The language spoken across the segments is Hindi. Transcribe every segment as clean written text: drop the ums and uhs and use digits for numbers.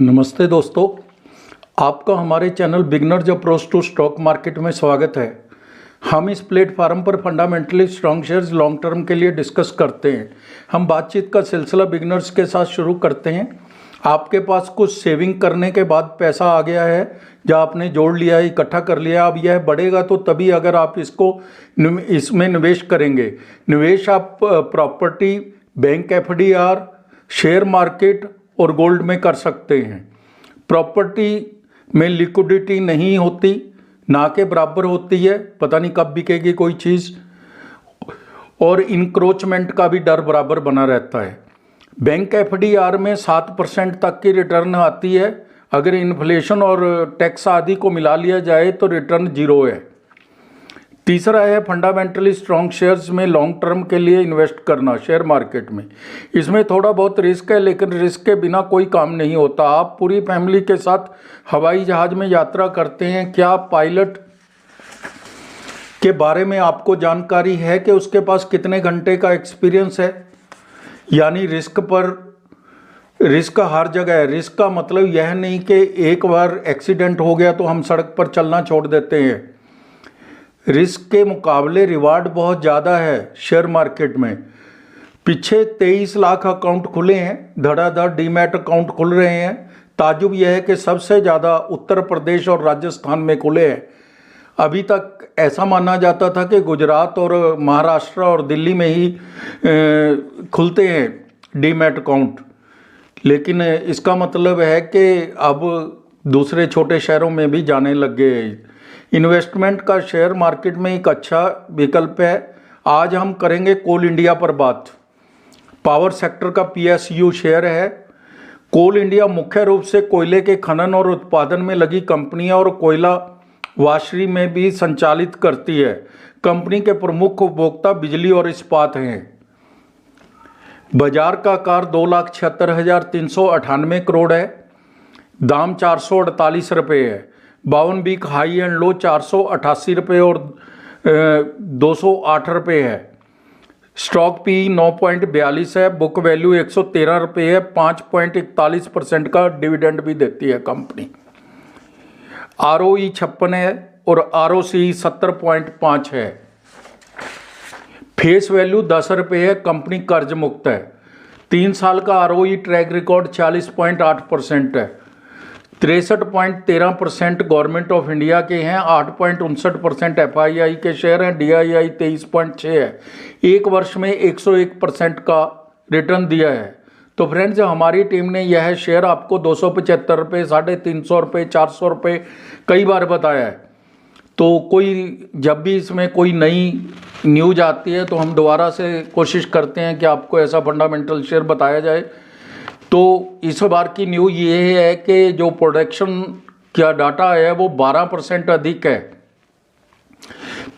नमस्ते दोस्तों, आपका हमारे channel beginners approach to stock market में स्वागत है। हम इस प्लेटफार्म पर fundamentally strong shares long term के लिए डिस्कस करते हैं। हम बातचीत का सिलसिला बिगनर्स के साथ शुरू करते हैं। आपके पास कुछ सेविंग करने के बाद पैसा आ गया है, जहाँ आपने जोड़ लिया है, इकट्ठा कर लिया, अब यह बढ़ेगा तो तभी अगर आप इसमें निवेश करेंगे। निवेश आप property, bank FDR, share market और गोल्ड में कर सकते हैं। प्रॉपर्टी में लिक्विडिटी नहीं होती, ना के बराबर होती है, पता नहीं कब बिकेगी कोई चीज़, और इंक्रोचमेंट का भी डर बराबर बना रहता है। बैंक एफडीआर में 7% तक की रिटर्न आती है। अगर इन्फ्लेशन और टैक्स आदि को मिला लिया जाए तो रिटर्न जीरो है। तीसरा है फंडामेंटली स्ट्रॉन्ग शेयर्स में लॉन्ग टर्म के लिए इन्वेस्ट करना शेयर मार्केट में। इसमें थोड़ा बहुत रिस्क है, लेकिन रिस्क के बिना कोई काम नहीं होता। आप पूरी फैमिली के साथ हवाई जहाज़ में यात्रा करते हैं, क्या पायलट के बारे में आपको जानकारी है कि उसके पास कितने घंटे का एक्सपीरियंस है? यानी रिस्क हर जगह है। रिस्क का मतलब यह नहीं कि एक बार एक्सीडेंट हो गया तो हम सड़क पर चलना छोड़ देते हैं। रिस्क के मुकाबले रिवार्ड बहुत ज़्यादा है शेयर मार्केट में। पीछे 23 लाख अकाउंट खुले हैं, धड़ाधड़ डीमैट अकाउंट खुल रहे हैं। ताजुब यह है कि सबसे ज़्यादा उत्तर प्रदेश और राजस्थान में खुले हैं। अभी तक ऐसा माना जाता था कि गुजरात और महाराष्ट्र और दिल्ली में ही खुलते हैं डीमैट अकाउंट, लेकिन इसका मतलब है कि अब दूसरे छोटे शहरों में भी जाने लग गए हैं। इन्वेस्टमेंट का शेयर मार्केट में एक अच्छा विकल्प है। आज हम करेंगे कोल इंडिया पर बात। पावर सेक्टर का PSU शेयर है। कोल इंडिया मुख्य रूप से कोयले के खनन और उत्पादन में लगी कंपनियां और कोयला वाशरी में भी संचालित करती है। कंपनी के प्रमुख उपभोक्ता बिजली और इस्पात हैं। बाजार का आकार 2,76,398 करोड़ है। दाम 448 रुपये है। 52 वीक हाई एंड लो 488 रुपये और 208 रुपये है। स्टॉक PE 9.42 है। बुक वैल्यू 113 रुपये है। 5.41% का डिविडेंड भी देती है कंपनी। ROE 56 है और ROCE 70.5 है। फेस वैल्यू 10 रुपये है। कंपनी कर्ज मुक्त है। 3 साल का ROE ट्रैक रिकॉर्ड 40.8% है। 63.13% गवर्नमेंट ऑफ इंडिया के हैं। 8.59% FII के शेयर हैं। DII 23.6 है। एक वर्ष में 101% का रिटर्न दिया है। तो फ्रेंड्स, हमारी टीम ने यह शेयर आपको 275 रुपये, 350 रुपये, 400 रुपये कई बार बताया है। तो जब भी इसमें कोई नई न्यूज आती है तो हम दोबारा से कोशिश करते हैं कि आपको ऐसा फंडामेंटल शेयर बताया जाए। तो इस बार की न्यूज़ ये है कि जो प्रोडक्शन का डाटा है वो 12% अधिक है।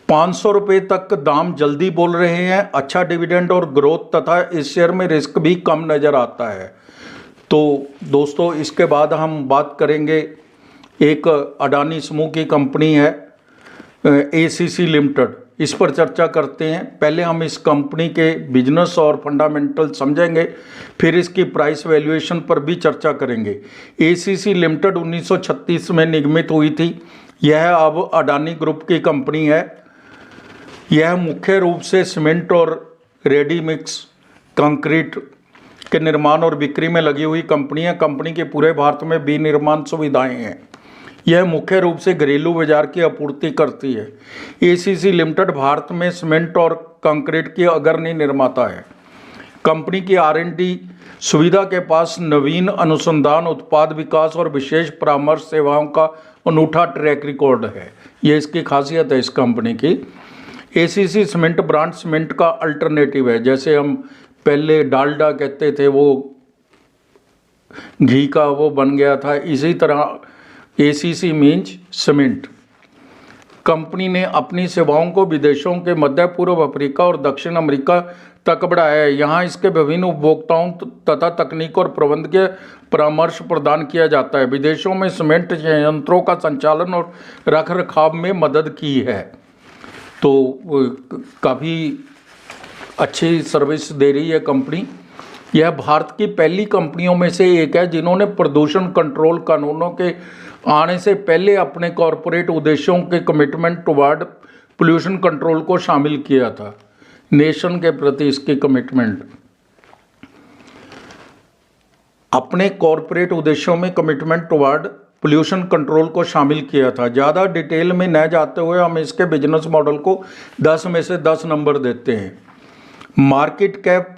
500 रुपये तक दाम जल्दी बोल रहे हैं। अच्छा डिविडेंड और ग्रोथ तथा इस शेयर में रिस्क भी कम नज़र आता है। तो दोस्तों, इसके बाद हम बात करेंगे एक अडानी समूह की कंपनी है ACC लिमिटेड। इस पर चर्चा करते हैं। पहले हम इस कंपनी के बिजनेस और फंडामेंटल समझेंगे, फिर इसकी प्राइस वैल्यूएशन पर भी चर्चा करेंगे। ACC लिमिटेड 1936 में निर्मित हुई थी। यह अब अडानी ग्रुप की कंपनी है। यह मुख्य रूप से सीमेंट और रेडी मिक्स कंक्रीट के निर्माण और बिक्री में लगी हुई कंपनी है। कंपनी के पूरे भारत में विनिर्माण सुविधाएं हैं। यह मुख्य रूप से घरेलू बाजार की आपूर्ति करती है। ACC लिमिटेड भारत में सीमेंट और कंक्रीट की अग्रणी निर्माता है। कंपनी की R&D सुविधा के पास नवीन अनुसंधान, उत्पाद विकास और विशेष परामर्श सेवाओं का अनूठा ट्रैक रिकॉर्ड है। ये इसकी खासियत है इस कंपनी की। ACC सीमेंट ब्रांड सीमेंट का अल्टरनेटिव है। जैसे हम पहले डालडा कहते थे, वो घी का वो बन गया था, इसी तरह ACC मीन्स सीमेंट। कंपनी ने अपनी सेवाओं को विदेशों के मध्य पूर्व अफ्रीका और दक्षिण अमेरिका तक बढ़ाया है। यहाँ इसके विभिन्न उपभोक्ताओं तथा तकनीक और प्रबंधकीय परामर्श प्रदान किया जाता है। विदेशों में सीमेंट संयंत्रों का संचालन और रखरखाव में मदद की है। तो काफ़ी अच्छी सर्विस दे रही है कंपनी। यह भारत की पहली कंपनियों में से एक है जिन्होंने प्रदूषण कंट्रोल कानूनों के आने से पहले अपने कॉरपोरेट उद्देश्यों के कमिटमेंट टुवर्ड पोल्यूशन कंट्रोल को शामिल किया था। नेशन के प्रति इसकी कमिटमेंट, अपने कॉरपोरेट उद्देश्यों में कमिटमेंट टुवर्ड पोल्यूशन कंट्रोल को शामिल किया था। ज़्यादा डिटेल में न जाते हुए हम इसके बिजनेस मॉडल को 10 में से 10 नंबर देते हैं। मार्केट कैप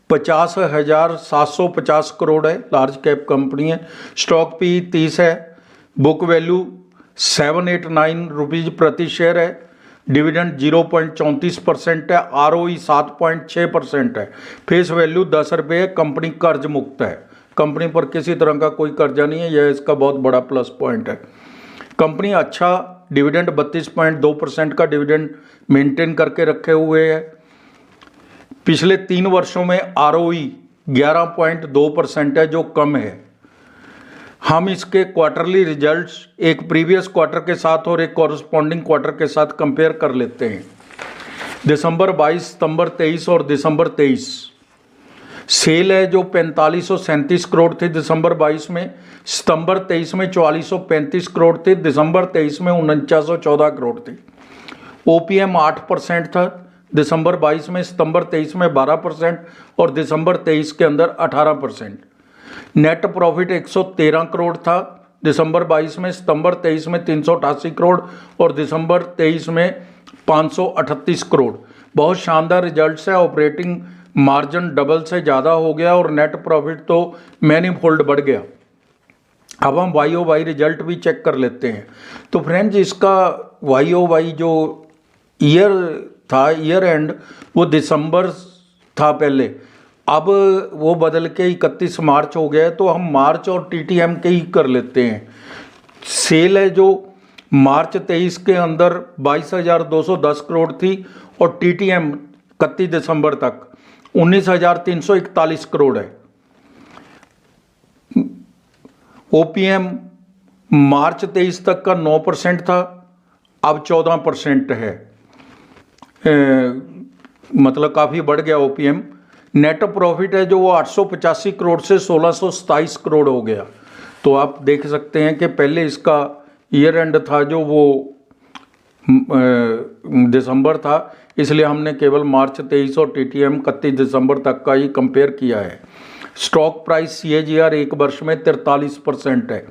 50,750 करोड़ है, लार्ज कैप कंपनी है। स्टॉक पी 30 है। बुक वैल्यू 789 रुपीज़ प्रति शेयर है। डिविडेंड 0.34% है। ROE 7.6% है। फेस वैल्यू 10 रुपये है। कंपनी कर्ज मुक्त है, कंपनी पर किसी तरह का कोई कर्जा नहीं है, यह इसका बहुत बड़ा प्लस पॉइंट है। कंपनी अच्छा डिविडेंड 32.2% का डिविडेंड मेंटेन करके रखे हुए है। पिछले 3 वर्षों में ROE 11.2% है, जो कम है। हम इसके क्वार्टरली रिजल्ट्स एक प्रीवियस क्वार्टर के साथ और एक कॉरस्पॉन्डिंग क्वार्टर के साथ कंपेयर कर लेते हैं। दिसंबर 22, सितंबर 23 और दिसंबर 23 सेल है जो 4537 करोड़ थी दिसंबर 22 में, सितंबर 23 में 4435 करोड़ थी, दिसंबर 23 में 4914 करोड़ थी। OPM 8% था दिसंबर 22 में, सितंबर 23 में 12% और दिसंबर 23 के अंदर 18%। नेट प्रॉफिट 113 करोड़ था दिसंबर 22 में, सितंबर 23 में 388 करोड़ और दिसंबर 23 में 538 करोड़। बहुत शानदार रिजल्ट्स है। ऑपरेटिंग मार्जिन डबल से ज़्यादा हो गया और नेट प्रॉफिट तो मैनी फोल्ड बढ़ गया। अब हम YOY रिजल्ट भी चेक कर लेते हैं। तो फ्रेंड्स, इसका YOY जो ईयर था, ईयर एंड, वो दिसंबर था पहले, अब वो बदल के 31 मार्च हो गया है। तो हम मार्च और TTM के ही कर लेते हैं। सेल है जो मार्च 23 के अंदर 22,210 करोड़ थी और TTM 31 दिसंबर तक 19,341 करोड़ है। OPM मार्च 23 तक का 9% था, अब 14% है। मतलब काफ़ी बढ़ गया OPM। नेट प्रॉफिट है जो वो 885 करोड़ से 1627 करोड़ हो गया। तो आप देख सकते हैं कि पहले इसका ईयर एंड था जो वो दिसंबर था, इसलिए हमने केवल मार्च 23 और TTM 31 दिसंबर तक का ही कंपेयर किया है। स्टॉक प्राइस CAGR 1 वर्ष में 43% है।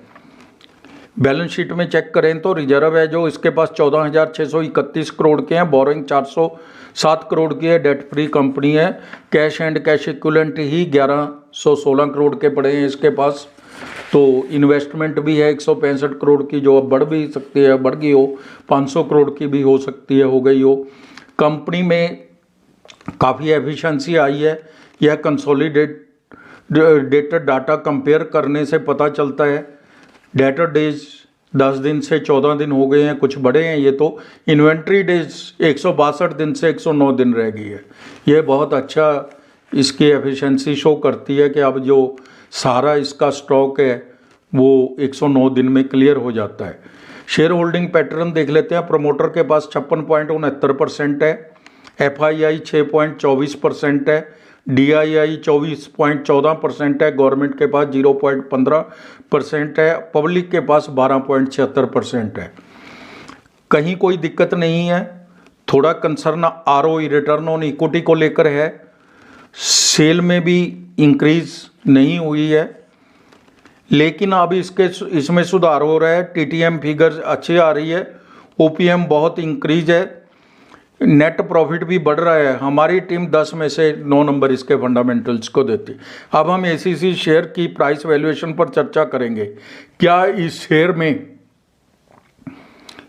बैलेंस शीट में चेक करें तो रिजर्व है जो इसके पास 14,631 करोड़ के हैं, बोरिंग 407 करोड़ की है, डेट फ्री कंपनी है। कैश एंड कैश इक्विवेलेंट ही 1116 करोड़ के पड़े हैं इसके पास। तो इन्वेस्टमेंट भी है 165 करोड़ की, जो अब बढ़ भी सकती है, बढ़ गई हो, 500 करोड़ की भी हो सकती है, हो गई हो। कंपनी में काफ़ी एफिशिएंसी आई है। यह कंसोलिडेटेड डाटा कंपेयर करने से पता चलता है। डेटर डेज 10 दिन से 14 दिन हो गए हैं, कुछ बढ़े हैं ये तो। इन्वेंट्री डेज 162 दिन से 109 दिन रह गई है। ये बहुत अच्छा इसकी एफिशिएंसी शो करती है कि अब जो सारा इसका स्टॉक है वो 109 दिन में क्लियर हो जाता है। शेयर होल्डिंग पैटर्न देख लेते हैं। प्रमोटर के पास 56.69% है, FII 6.24% है, DII 24.14% है, गवर्नमेंट के पास 0.15% है, पब्लिक के पास 12.76% है। कहीं कोई दिक्कत नहीं है। थोड़ा concern ROE return on equity को लेकर है। सेल में भी इंक्रीज नहीं हुई है, लेकिन अब इसमें सुधार हो रहा है। TTM फिगर्स अच्छी आ रही है। OPM बहुत इंक्रीज है। नेट प्रॉफिट भी बढ़ रहा है। हमारी टीम 10 में से 9 नंबर इसके फंडामेंटल्स को देती। अब हम ACC शेयर की प्राइस वैल्यूएशन पर चर्चा करेंगे। क्या इस शेयर में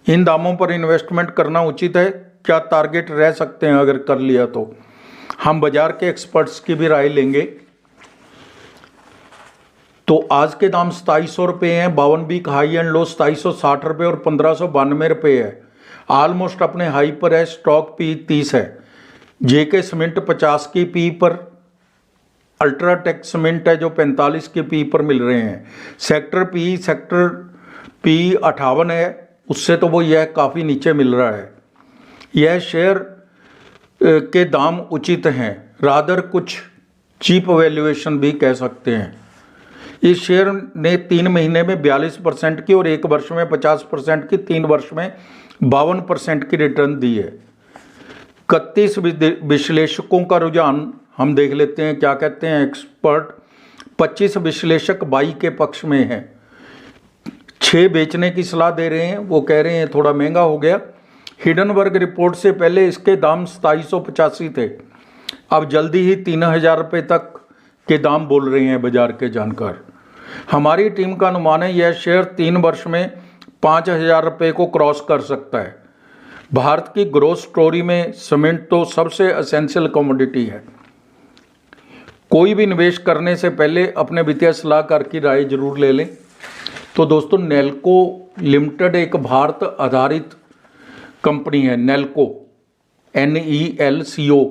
इन दामों पर इन्वेस्टमेंट करना उचित है? क्या टारगेट रह सकते हैं अगर कर लिया तो? हम बाजार के एक्सपर्ट्स की भी राय लेंगे। तो आज के दाम 2700 रुपये हैं। 52 वीक हाई एंड लो 2760 रुपये और 1592 रुपये है। ऑलमोस्ट अपने हाई पर है। स्टॉक पी 30 है। JK सीमेंट 50 की पी पर, अल्ट्राटेक सीमेंट है जो 45 के पी पर मिल रहे हैं। सेक्टर पी 58 है, उससे तो वो यह काफ़ी नीचे मिल रहा है। यह शेयर के दाम उचित हैं। रादर कुछ चीप वैल्यूएशन भी कह सकते हैं। इस शेयर ने 3 महीने में 42% की और 1 वर्ष में 50% की, 3 वर्ष में 52% की रिटर्न दी है। 31 विश्लेषकों का रुझान हम देख लेते हैं, क्या कहते हैं एक्सपर्ट। 25 विश्लेषक बाई के पक्ष में हैं, 6 बेचने की सलाह दे रहे हैं, वो कह रहे हैं थोड़ा महंगा हो गया। हिडनबर्ग रिपोर्ट से पहले इसके दाम 2785 थे, अब जल्दी ही 3000 रुपये तक के दाम बोल रहे हैं बाजार के जानकार। हमारी टीम का अनुमान है यह शेयर 3 वर्ष में 5000 रुपये को क्रॉस कर सकता है। भारत की ग्रोथ स्टोरी में सीमेंट तो सबसे एसेंशियल कमोडिटी है। कोई भी निवेश करने से पहले अपने वित्तीय सलाहकार की राय जरूर ले लें। तो दोस्तों, नेल्को लिमिटेड एक भारत आधारित कंपनी है। नेल्को NELCO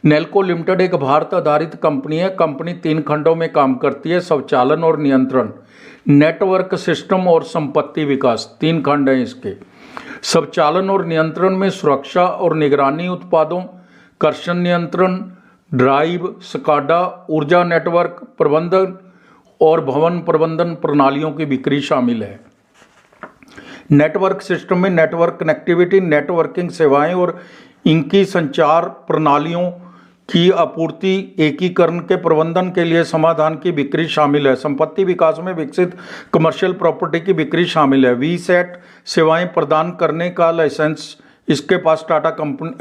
नेल्को लिमिटेड एक भारत आधारित कंपनी है। कंपनी 3 खंडों में काम करती है, स्वचालन और नियंत्रण, नेटवर्क सिस्टम और संपत्ति विकास, 3 खंड हैं इसके। स्वचालन और नियंत्रण में सुरक्षा और निगरानी उत्पादों, कर्षण नियंत्रण, ड्राइव, स्काडा, ऊर्जा नेटवर्क प्रबंधन और भवन प्रबंधन प्रणालियों की बिक्री शामिल है। नेटवर्क सिस्टम में नेटवर्क कनेक्टिविटी, नेटवर्किंग सेवाएं और इनकी संचार प्रणालियों की आपूर्ति, एकीकरण के प्रबंधन के लिए समाधान की बिक्री शामिल है। संपत्ति विकास में विकसित कमर्शियल प्रॉपर्टी की बिक्री शामिल है। VSAT सेवाएं प्रदान करने का लाइसेंस इसके पास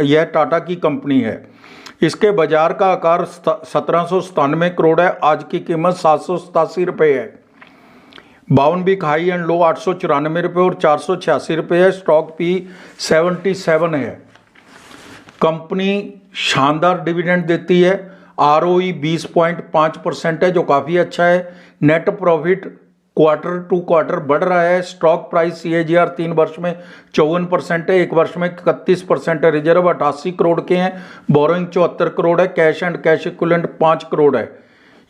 यह टाटा की कंपनी है। इसके बाजार का आकार 1797 करोड़ है, आज की कीमत 787 रुपये है। 52 वीक हाई एंड लो 894 रुपये और 486 रुपये है। स्टॉक P 77 है। कंपनी शानदार डिविडेंड देती है। ROE 20.5% है, जो काफ़ी अच्छा है। Net profit quarter to quarter बढ़ रहा है। स्टॉक प्राइस CAGR 3 वर्ष में 54% है, 1 वर्ष में 31% है। रिजर्व 88 करोड़ के हैं, बोरोइंग 74 करोड़ है, cash and cash equivalent 5 crore है,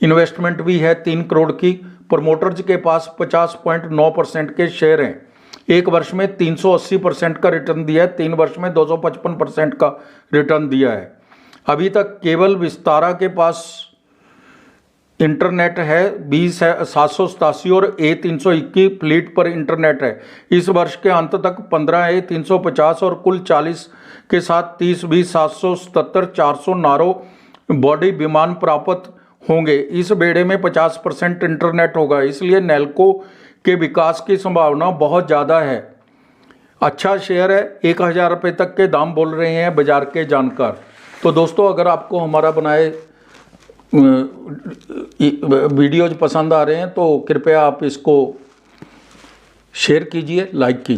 इन्वेस्टमेंट भी है 3 करोड़ की। प्रमोटर्स के पास 50.9% के शेयर हैं। 1 वर्ष में 380% का रिटर्न दिया है, 3 वर्ष में 255% का रिटर्न दिया है। अभी तक केवल विस्तारा के पास इंटरनेट है 20,787 और A321 फ्लीट पर इंटरनेट है। इस वर्ष के अंत तक 15 A350 और कुल 40 के साथ 30 20 777 400 नारो बॉडी विमान प्राप्त होंगे। इस बेड़े में 50% इंटरनेट होगा, इसलिए नेल्को के विकास की संभावना बहुत ज़्यादा है। अच्छा शेयर है, 1000 रुपये तक के दाम बोल रहे हैं बाजार के जानकार। तो दोस्तों, अगर आपको हमारा बनाए वीडियोज पसंद आ रहे हैं तो कृपया आप इसको शेयर कीजिए, लाइक कीजिए।